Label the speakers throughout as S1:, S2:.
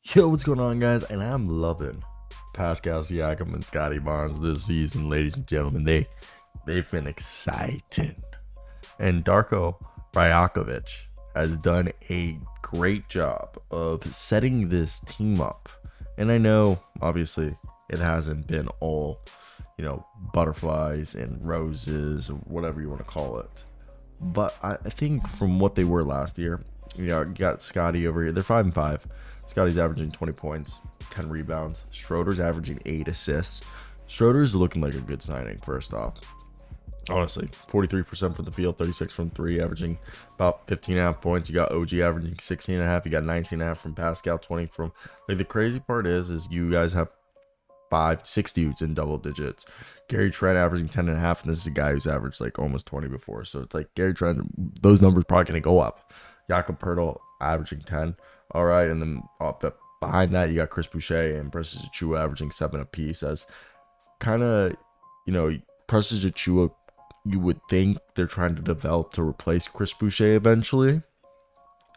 S1: Yo, what's going on, guys? And I'm loving Pascal Siakam and Scottie Barnes this season, ladies and gentlemen. They've been exciting, and Darko Rajakovic has done a great job of setting this team up. And I know, obviously, it hasn't been all, butterflies and roses, or whatever you want to call it. But I think from what they were last year, you got Scottie over here. They're 5-5. Scottie's averaging 20 points, 10 rebounds. Schroeder's averaging 8 assists. Schroeder's looking like a good signing, first off. Honestly, 43% from the field, 36 from three, averaging about 15.5 points. You got OG averaging 16.5. You got 19.5 from Pascal, 20 from. Like, the crazy part is you guys have 5-6 dudes in double digits. Gary Trent averaging 10.5, and this is a guy who's averaged like almost 20 before. So it's like Gary Trent, those numbers probably going to go up. Jakob Pertl averaging 10. All right, and then behind that, you got Chris Boucher and Precious Achua averaging 7 apiece. As kind of, Precious Achua, you would think they're trying to develop to replace Chris Boucher eventually.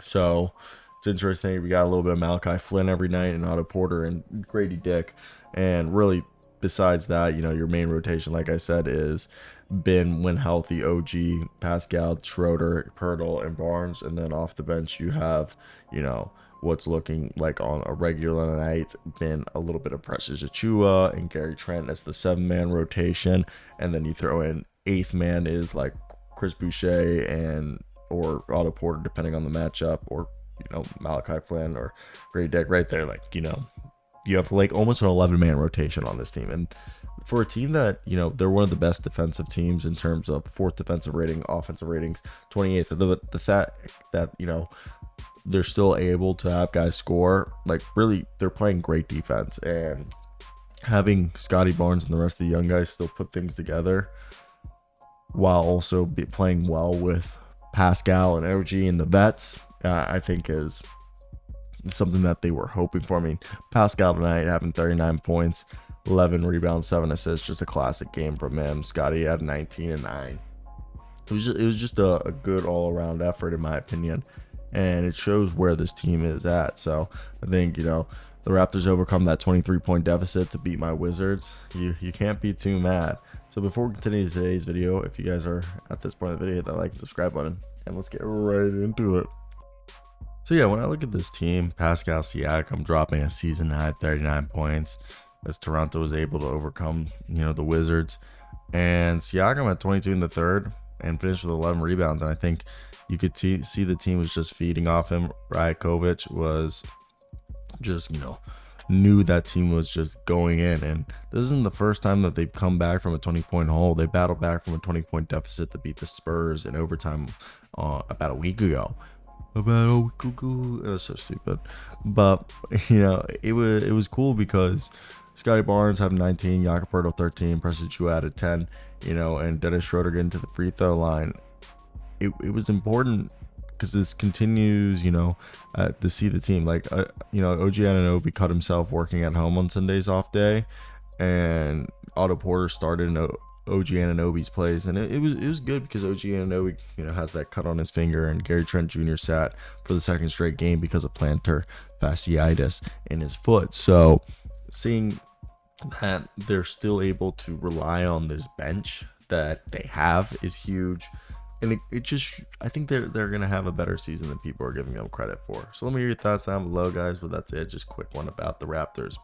S1: So it's interesting. We got a little bit of Malachi Flynn every night, and Otto Porter and Grady Dick. And really, besides that, your main rotation, like I said, is been, when healthy, OG, Pascal, Schroeder, Pirtle, and Barnes. And then off the bench, you have, what's looking like on a regular night, been a little bit of Precious Achua and Gary Trent as the 7-man rotation. And then you throw in 8th man is like Chris Boucher or Otto Porter, depending on the matchup, or, Malachi Flynn or Grady Dick right there. Like, you have like almost an 11-man rotation on this team. And for a team that, they're one of the best defensive teams in terms of 4th defensive rating, offensive ratings, 28th. The fact that, they're still able to have guys score, like, really, they're playing great defense. And having Scottie Barnes and the rest of the young guys still put things together while also playing well with Pascal and OG and the vets, I think is something that they were hoping for. I mean, Pascal tonight having 39 points, 11 rebounds, 7 assists, just a classic game from him. Scottie had 19 and 9. It was just a good all-around effort, in my opinion, and it shows where this team is at. So I think, the Raptors overcome that 23-point deficit to beat my Wizards. You can't be too mad. So before we continue today's video, if you guys are at this point of the video, hit that like and subscribe button, and let's get right into it. So yeah, when I look at this team, Pascal Siakam dropping a season high 39 points as Toronto was able to overcome, the Wizards, and Siakam at 22 in the third and finished with 11 rebounds. And I think you could see the team was just feeding off him. Rajakovic was just, knew that team was just going in. And this isn't the first time that they've come back from a 20-point hole. They battled back from a 20-point deficit to beat the Spurs in overtime about a week ago. That's so stupid. But, it was cool because Scottie Barnes having 19, Jakob Pertl 13, Precious Achua added 10, and Dennis Schroeder getting to the free throw line. It was important because this continues, to see the team. Like, OG Anunoby cut himself working at home on Sunday's off day, and Otto Porter started in OG Anunoby's plays, and it was good because OG Anunoby, has that cut on his finger, and Gary Trent Jr. sat for the second straight game because of plantar fasciitis in his foot. So seeing that they're still able to rely on this bench that they have is huge. And I think they're going to have a better season than people are giving them credit for. So let me hear your thoughts down below, guys. But that's it. Just quick one about the Raptors.